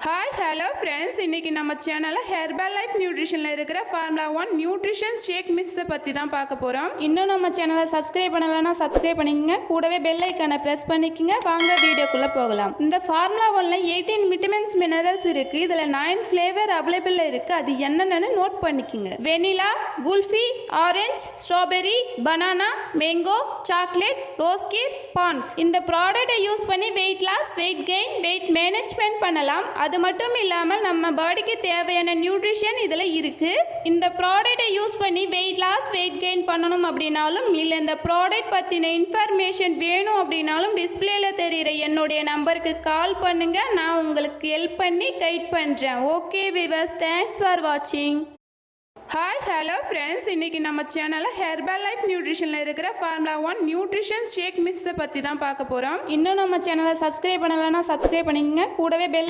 Hi hello friends, இன்றைக்கி நம்ம சேனலில் ஹெர்பல் லைஃப் நியூட்ரிஷனில் இருக்கிற ஃபார்முலா 1 நியூட்ரிஷன் ஷேக் மிக்ஸை பற்றி தான் பார்க்க போகிறோம். இன்னும் நம்ம சேனலை சப்ஸ்கிரைப் பண்ணலைன்னா சப்ஸ்கிரைப் பண்ணிக்கங்க, கூடவே பெல் ஐக்கானை ப்ரெஸ் பண்ணிக்கங்க. வாங்க வீடியோக்குள்ளே போகலாம். இந்த ஃபார்முலா 1ல் 18 விட்டமின்ஸ் மினரல்ஸ் இருக்குது. இதில் 9 ஃப்ளேவர் அவைலபிள் இருக்குது. அது என்னென்னு நோட் பண்ணிக்கோங்க. Vanilla, kulfi, orange, strawberry, banana, mango, chocolate, ரோஸ்கீர், பான்க். இந்த ப்ராடக்டை யூஸ் பண்ணி weight loss, weight gain, weight management பண்ணலாம். அது மட்டும் இல்லாமல் நம்ம பாடிக்கு தேவையான நியூட்ரிஷன் இதில் இருக்குது. இந்த ப்ராடக்டை யூஸ் பண்ணி வெயிட் லாஸ், வெயிட் கெயின் பண்ணணும் அப்படின்னாலும், இல்லை இந்த ப்ராடக்ட் பற்றின இன்ஃபர்மேஷன் வேணும் அப்படின்னாலும் டிஸ்பிளேல தெரிகிற என்னுடைய நம்பருக்கு கால் பண்ணுங்கள். நான் உங்களுக்கு ஹெல்ப் பண்ணி கைட் பண்ணுறேன். ஓகே விவர்ஸ், தேங்க்ஸ் ஃபார் வாட்சிங். ஹாய் ஹலோ ஃப்ரெண்ட்ஸ், இன்றைக்கி நம்ம சேனலில் ஹெர்பல் லைஃப் நியூட்ரிஷனில் இருக்கிற ஃபார்முலா 1 நியூட்ரிஷன் ஷேக் மிக்ஸை பற்றி தான் பார்க்க போகிறோம். இன்னும் நம்ம சேனலை சப்ஸ்கிரைப் பண்ணலைன்னா சப்ஸ்கிரைப் பண்ணிக்கங்க, கூடவே பெல்